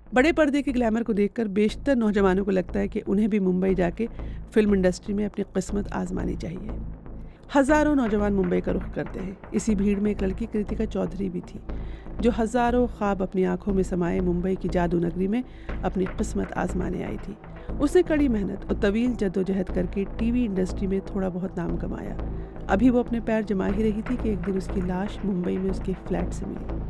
बड़े पर्दे के ग्लैमर को देखकर बेशतर नौजवानों को लगता है कि उन्हें भी मुंबई जाके फिल्म इंडस्ट्री में अपनी किस्मत आजमानी चाहिए। हजारों नौजवान मुंबई का रुख करते हैं। इसी भीड़ में एक लड़की कृतिका चौधरी भी थी, जो हजारों ख्वाब अपनी आंखों में समाये मुंबई की जादू नगरी में अपनी किस्मत आजमाने आई थी। उसने कड़ी मेहनत और तवील जद्दोजहद करके टीवी इंडस्ट्री में थोड़ा बहुत नाम कमाया। अभी वो अपने पैर जमा ही रही थी कि एक दिन उसकी लाश मुंबई में उसके फ्लैट से मिली।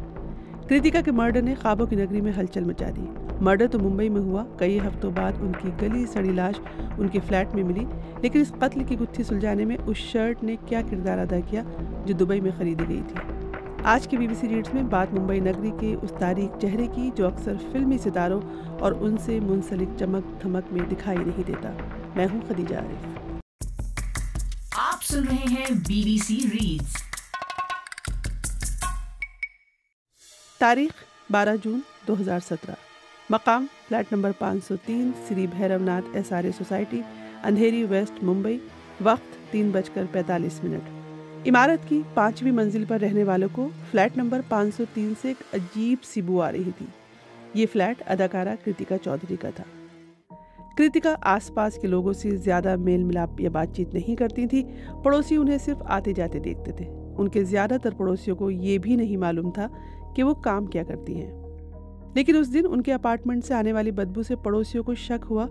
कृतिका के मर्डर ने ख्वाबों की नगरी में हलचल मचा दी। मर्डर तो मुंबई में हुआ, कई हफ्तों बाद उनकी गली सड़ी लाश उनके फ्लैट में मिली, लेकिन इस कत्ल की गुत्थी सुलझाने में उस शर्ट ने क्या किरदार अदा किया जो दुबई में खरीदी गई थी। आज की BBC रीड्स में बात मुंबई नगरी के उस तारीख चेहरे की जो अक्सर फिल्मी सितारों और उनसे मुंसलिक चमक धमक में दिखाई नहीं देता। मैं हूँ खदीजा आरिफ। आप सुन रहे हैं BBC रीड्स। तारीख 12 जून 2017। मकाम flat number 503 Shri Bhairavnath SRA society, Andheri west, Mumbai. वक्त 3:45। इमारत की 5वीं मंजिल पर रहने वालों को फ्लैट नंबर 503 से एक अजीब सी बू आ रही थी। ये फ्लैट अदाकारा कृतिका चौधरी का था। कृतिका आसपास के लोगों से ज्यादा मेल मिलाप या बातचीत नहीं करती थी। पड़ोसी उन्हें सिर्फ आते जाते देखते थे। उनके ज्यादातर पड़ोसियों को ये भी नहीं मालूम था कि वो काम क्या करती हैं। लेकिन उस दिन उनके अपार्टमेंट से आने वाली बदबू से पड़ोसियों को शक हुआ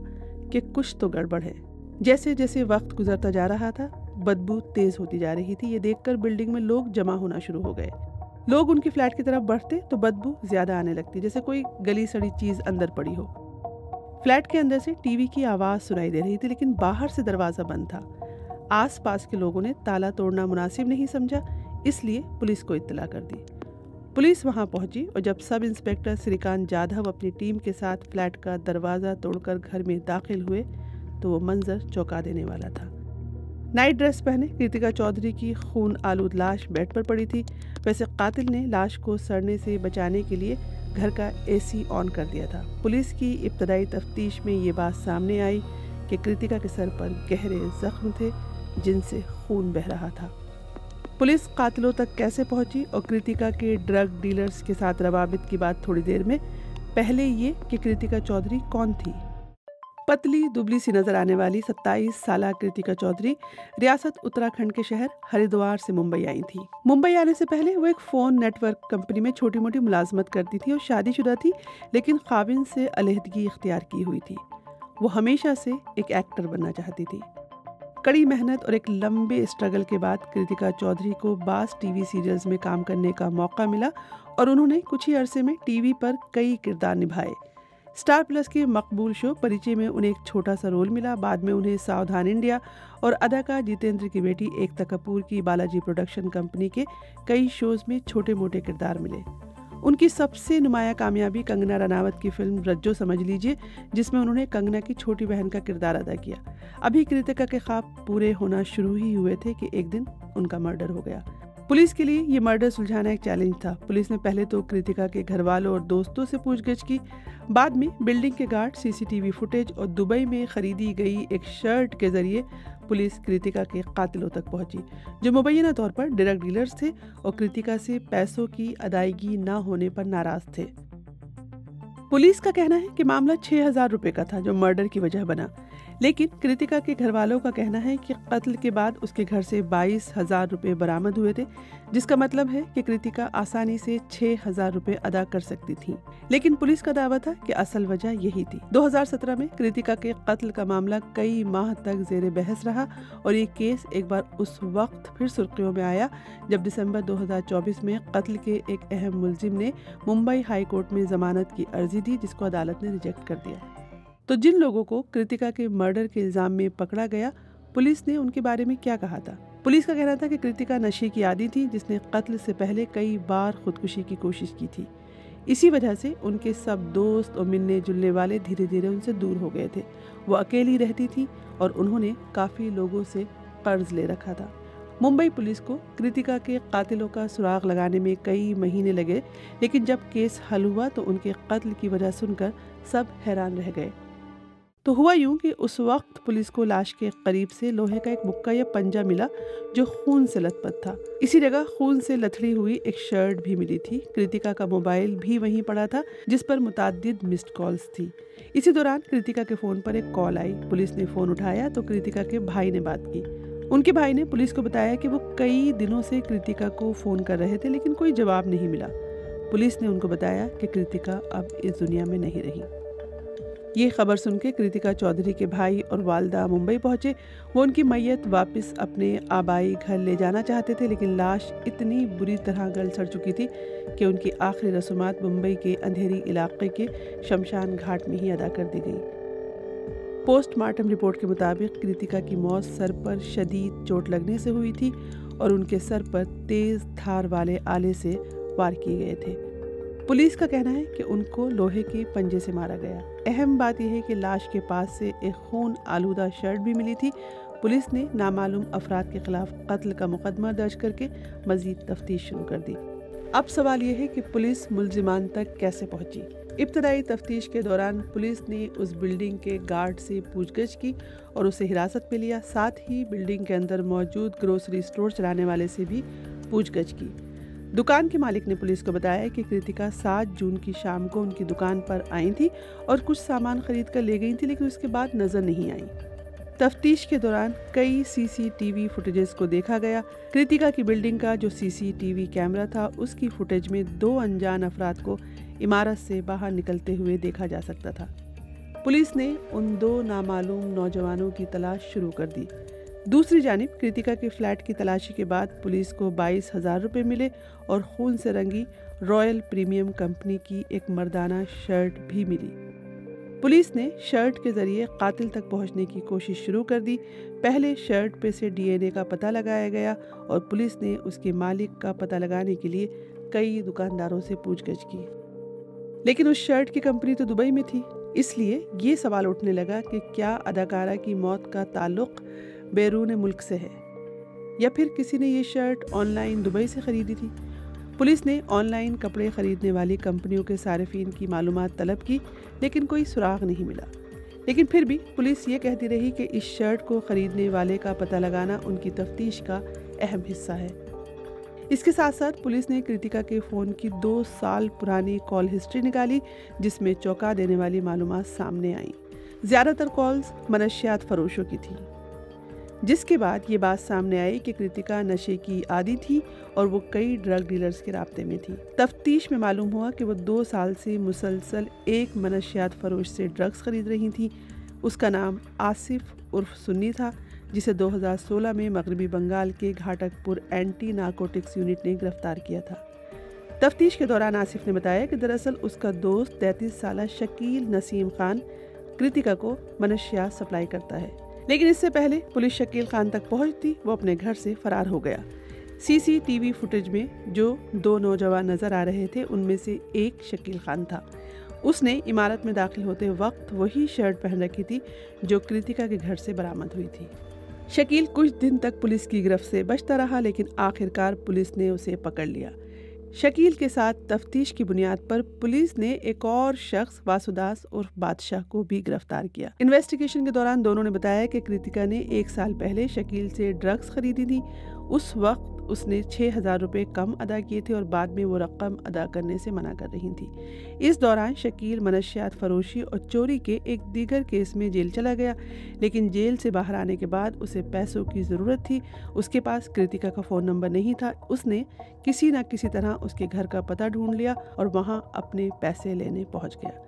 कि कुछ तो गड़बड़ है। जैसे जैसे वक्त गुजरता जा रहा था, बदबू तेज होती जा रही थी। ये देखकर बिल्डिंग में लोग जमा होना शुरू हो गए। लोग उनके फ्लैट की तरफ बढ़ते तो बदबू ज्यादा आने लगती, जैसे कोई गली सड़ी चीज अंदर पड़ी हो। फ्लैट के अंदर से टीवी की आवाज सुनाई दे रही थी, लेकिन बाहर से दरवाजा बंद था। आसपास के लोगों ने ताला तोड़ना मुनासिब नहीं समझा, इसलिए पुलिस को इत्तला कर दी। पुलिस वहां पहुंची और जब सब इंस्पेक्टर श्रीकांत जाधव अपनी टीम के साथ फ्लैट का दरवाजा तोड़कर घर में दाखिल हुए तो वो मंजर चौंका देने वाला था। नाइट ड्रेस पहने कृतिका चौधरी की खून आलूद लाश बेड पर पड़ी थी। वैसे कातिल ने लाश को सड़ने से बचाने के लिए घर का AC ऑन कर दिया था। पुलिस की इब्तदाई तफ्तीश में ये बात सामने आई कि कृतिका के सर पर गहरे जख्म थे जिनसे खून बह रहा था। पुलिस कातिलों तक कैसे पहुंची और कृतिका के ड्रग डीलर्स के साथ रवाबित की बात थोड़ी देर में। पहले ये कि कृतिका चौधरी कौन थी। पतली दुबली सी नजर आने वाली 27 साल कृतिका चौधरी रियासत उत्तराखंड के शहर हरिद्वार से मुंबई आई थी। मुंबई आने से पहले वो एक फोन नेटवर्क कंपनी में छोटी मोटी मुलाजमत करती थी और शादीशुदा थी, लेकिन खाविन से अलहदगी इख्तियार की हुई थी। वो हमेशा से एक एक्टर बनना चाहती थी। कड़ी मेहनत और एक लंबे स्ट्रगल के बाद कृतिका चौधरी को बास टीवी सीरियल्स में काम करने का मौका मिला और उन्होंने कुछ ही अरसे में टीवी पर कई किरदार निभाए। स्टार प्लस के मकबूल शो परिचय में उन्हें एक छोटा सा रोल मिला। बाद में उन्हें सावधान इंडिया और अदाकार जितेंद्र की बेटी एकता कपूर की बालाजी प्रोडक्शन कंपनी के कई शोज में छोटे मोटे किरदार मिले। उनकी सबसे नुमाया कामयाबी कंगना रनावत की फिल्म रज्जो समझ लीजिए, जिसमें उन्होंने कंगना की छोटी बहन का किरदार अदा किया। अभी कृतिका के ख्वाब पूरे होना शुरू ही हुए थे कि एक दिन उनका मर्डर हो गया। पुलिस के लिए ये मर्डर सुलझाना एक चैलेंज था। पुलिस ने पहले तो कृतिका के घर वालों और दोस्तों से पूछगिछ की, बाद में बिल्डिंग के गार्ड, CCTV फुटेज और दुबई में खरीदी गई एक शर्ट के जरिए पुलिस कृतिका के कातिलों तक पहुंची, जो मुबैना तौर पर ड्रग डीलर्स थे और कृतिका से पैसों की अदायगी न होने पर नाराज थे। पुलिस का कहना है कि मामला 6,000 रुपए का था, जो मर्डर की वजह बना। लेकिन कृतिका के घर वालों का कहना है कि कत्ल के बाद उसके घर से 22,000 रुपए बरामद हुए थे, जिसका मतलब है कि कृतिका आसानी से 6,000 रुपए अदा कर सकती थी। लेकिन पुलिस का दावा था कि असल वजह यही थी। 2017 में कृतिका के कत्ल का मामला कई माह तक जेर बहस रहा और ये केस एक बार उस वक्त फिर सुर्खियों में आया जब दिसंबर 2024 में कत्ल के एक अहम मुलजिम ने मुंबई हाई कोर्ट में जमानत की अर्जी दी, जिसको अदालत ने रिजेक्ट कर दिया। तो जिन लोगों को कृतिका के मर्डर के इल्जाम में पकड़ा गया, पुलिस ने उनके बारे में क्या कहा था। पुलिस का कहना था कि कृतिका नशे की आदी थी, जिसने कत्ल से पहले कई बार खुदकुशी की कोशिश की थी। इसी वजह से उनके सब दोस्त और मिलने जुलने वाले धीरे धीरे उनसे दूर हो गए थे। वो अकेली रहती थी और उन्होंने काफी लोगों से कर्ज ले रखा था। मुंबई पुलिस को कृतिका के कातिलों का सुराग लगाने में कई महीने लगे, लेकिन जब केस हल हुआ तो उनके कत्ल की वजह सुनकर सब हैरान रह गए। तो हुआ यूं कि उस वक्त पुलिस को लाश के करीब से लोहे का एक मुक्का या पंजा मिला जो खून से लथपथ था। इसी जगह खून से लथड़ी हुई एक शर्ट भी मिली थी। कृतिका का मोबाइल भी वहीं पड़ा था जिस पर मुताद्दिद मिस्ड कॉल्स थी। इसी दौरान कृतिका के फोन पर एक कॉल आई। पुलिस ने फोन उठाया तो कृतिका के भाई ने बात की। उनके भाई ने पुलिस को बताया कि वो कई दिनों से कृतिका को फोन कर रहे थे लेकिन कोई जवाब नहीं मिला। पुलिस ने उनको बताया कि कृतिका अब इस दुनिया में नहीं रही। ये खबर सुन के कृतिका चौधरी के भाई और वालदा मुंबई पहुंचे। वो उनकी मैयत वापस अपने आबाई घर ले जाना चाहते थे लेकिन लाश इतनी बुरी तरह गल सड़ चुकी थी कि उनकी आखिरी रस्मात मुंबई के अंधेरी इलाके के शमशान घाट में ही अदा कर दी गई। पोस्टमार्टम रिपोर्ट के मुताबिक कृतिका की मौत सर पर शदीद चोट लगने से हुई थी और उनके सर पर तेज धार वाले आले से वार किए गए थे। पुलिस का कहना है कि उनको लोहे के पंजे से मारा गया। अहम बात यह है कि लाश के पास से एक खून आलूदा शर्ट भी मिली थी। पुलिस ने नामालूम अफराद के खिलाफ कत्ल का मुकदमा दर्ज करके मजीद तफ्तीश शुरू कर दी। अब सवाल यह है कि पुलिस मुल्जिमान तक कैसे पहुंची। इब्तदाई तफ्तीश के दौरान पुलिस ने उस बिल्डिंग के गार्ड से पूछगछ की और उसे हिरासत में लिया। साथ ही बिल्डिंग के अंदर मौजूद ग्रोसरी स्टोर चलाने वाले से भी पूछगछ की। दुकान के मालिक ने पुलिस को बताया कि कृतिका 7 जून की शाम को उनकी दुकान पर आई थी और कुछ सामान खरीद कर ले गई थी लेकिन उसके बाद नजर नहीं आई। तफ्तीश के दौरान कई सीसीटीवी फुटेजेस को देखा गया। कृतिका की बिल्डिंग का जो सीसीटीवी कैमरा था उसकी फुटेज में 2 अनजान अफराद को इमारत से बाहर निकलते हुए देखा जा सकता था। पुलिस ने उन 2 नामालूम नौजवानों की तलाश शुरू कर दी। दूसरी जानिब कृतिका के फ्लैट की तलाशी के बाद पुलिस को 22,000 रुपये मिले और खून से रंगी रॉयल प्रीमियम कंपनी की एक मर्दाना शर्ट भी मिली। पुलिस ने शर्ट के जरिए कातिल तक पहुंचने की कोशिश शुरू कर दी। पहले शर्ट पे से डीएनए का पता लगाया गया और पुलिस ने उसके मालिक का पता लगाने के लिए कई दुकानदारों से पूछगछ की, लेकिन उस शर्ट की कंपनी तो दुबई में थी। इसलिए ये सवाल उठने लगा कि क्या अदाकारा की मौत का ताल्लुक बैरून मुल्क से है या फिर किसी ने ये शर्ट ऑनलाइन दुबई से खरीदी थी। पुलिस ने ऑनलाइन कपड़े खरीदने वाली कंपनियों के सारिफीन की मालूमात तलब की लेकिन कोई सुराग नहीं मिला। लेकिन फिर भी पुलिस ये कहती रही कि इस शर्ट को खरीदने वाले का पता लगाना उनकी तफ्तीश का अहम हिस्सा है। इसके साथ साथ पुलिस ने कृतिका के फ़ोन की 2 साल पुरानी कॉल हिस्ट्री निकाली जिसमें चौंका देने वाली मालूमात सामने आई। ज़्यादातर कॉल्स मनशियात फरोशों की थी, जिसके बाद ये बात सामने आई कि कृतिका नशे की आदी थी और वो कई ड्रग डीलर्स के राब्ते में थी। तफ्तीश में मालूम हुआ कि वो 2 साल से मुसलसल एक मनशियात फरोश से ड्रग्स खरीद रही थी। उसका नाम आसिफ उर्फ सुन्नी था, जिसे 2016 में मगरबी बंगाल के घाटकपुर एंटी नार्कोटिक्स यूनिट ने गिरफ्तार किया था। तफ्तीश के दौरान आसिफ ने बताया कि दरअसल उसका दोस्त 33 साल शकील नसीम खान कृतिका को मनशियात सप्लाई करता है, लेकिन इससे पहले पुलिस शकील खान तक पहुंचती वो अपने घर से फरार हो गया। सीसीटीवी फुटेज में जो 2 नौजवान नजर आ रहे थे उनमें से एक शकील खान था। उसने इमारत में दाखिल होते वक्त वही शर्ट पहन रखी थी जो कृतिका के घर से बरामद हुई थी। शकील कुछ दिन तक पुलिस की गिरफ्त से बचता रहा लेकिन आखिरकार पुलिस ने उसे पकड़ लिया। शकील के साथ तफ्तीश की बुनियाद पर पुलिस ने एक और शख्स वासुदास उर्फ बादशाह को भी गिरफ्तार किया। इन्वेस्टिगेशन के दौरान दोनों ने बताया कि कृतिका ने 1 साल पहले शकील से ड्रग्स खरीदी थी। उस वक्त उसने 6,000 रुपये कम अदा किए थे और बाद में वो रकम अदा करने से मना कर रही थी। इस दौरान शकील मनशियात फरोशी और चोरी के एक दीगर केस में जेल चला गया, लेकिन जेल से बाहर आने के बाद उसे पैसों की ज़रूरत थी। उसके पास कृतिका का फ़ोन नंबर नहीं था। उसने किसी न किसी तरह उसके घर का पता ढूंढ लिया और वहाँ अपने पैसे लेने पहुँच गया।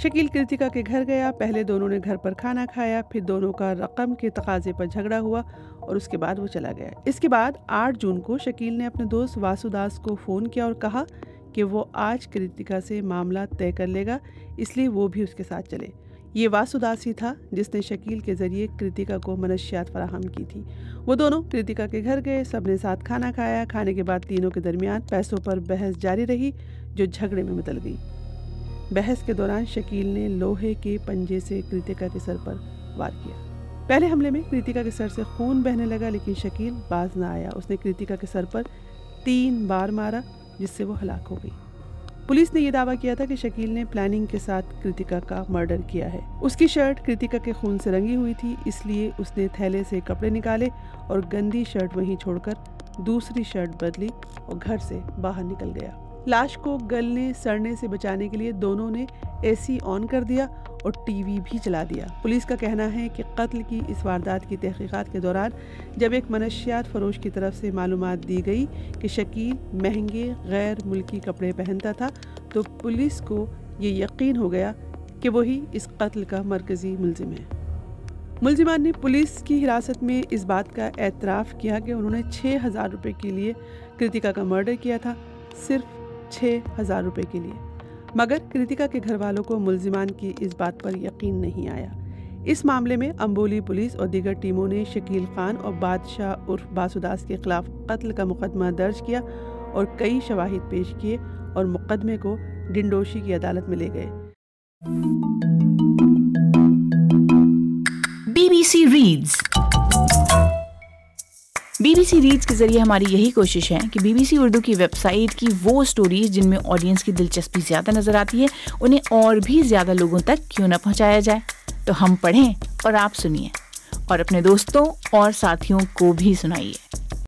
शकील कृतिका के घर गया। पहले दोनों ने घर पर खाना खाया, फिर दोनों का रकम के तकाजे पर झगड़ा हुआ और उसके बाद वो चला गया। इसके बाद 8 जून को शकील ने अपने दोस्त वासुदास को फ़ोन किया और कहा कि वो आज कृतिका से मामला तय कर लेगा, इसलिए वो भी उसके साथ चले। ये वासुदास ही था जिसने शकील के जरिए कृतिका को मनशियात फराहम की थी। वो दोनों कृतिका के घर गए, सबने साथ खाना खाया। खाने के बाद तीनों के दरमियान पैसों पर बहस जारी रही जो झगड़े में बदल गई। बहस के दौरान शकील ने लोहे के पंजे से कृतिका के सर पर वार किया। पहले हमले में कृतिका के सर से खून बहने लगा, लेकिन शकील बाज न आया। उसने कृतिका के सर पर 3 बार मारा जिससे वो हलाक हो गई। पुलिस ने यह दावा किया था कि शकील ने प्लानिंग के साथ कृतिका का मर्डर किया है। उसकी शर्ट कृतिका के खून से रंगी हुई थी, इसलिए उसने थैले से कपड़े निकाले और गंदी शर्ट वहीं छोड़कर दूसरी शर्ट बदली और घर से बाहर निकल गया। लाश को गलने सड़ने से बचाने के लिए दोनों ने एसी ऑन कर दिया और टीवी भी चला दिया। पुलिस का कहना है कि कत्ल की इस वारदात की तहकीकात के दौरान जब एक मनशियात फरोश की तरफ से मालूमात दी गई कि शकील महंगे गैर मुल्की कपड़े पहनता था, तो पुलिस को ये यकीन हो गया कि वही इस कत्ल का मरकजी मुलजिम है। मुलजिमान ने पुलिस की हिरासत में इस बात का एतराफ़ किया कि उन्होंने 6,000 रुपये के लिए कृतिका का मर्डर किया था, सिर्फ 6,000 रुपये के लिए। मगर कृतिका के घर वालों को मुलजिमान की इस बात पर यकीन नहीं आया। इस मामले में अंबोली पुलिस और दीगर टीमों ने शकील खान और बादशाह उर्फ बासुदास के खिलाफ कत्ल का मुकदमा दर्ज किया और कई शवाहिद पेश किए और मुकदमे को डिंडोशी की अदालत में ले गए। BBC reads. BBC रीड्स के जरिए हमारी यही कोशिश है कि BBC उर्दू की वेबसाइट की वो स्टोरीज जिनमें ऑडियंस की दिलचस्पी ज़्यादा नजर आती है, उन्हें और भी ज़्यादा लोगों तक क्यों न पहुंचाया जाए। तो हम पढ़ें और आप सुनिए और अपने दोस्तों और साथियों को भी सुनाइए।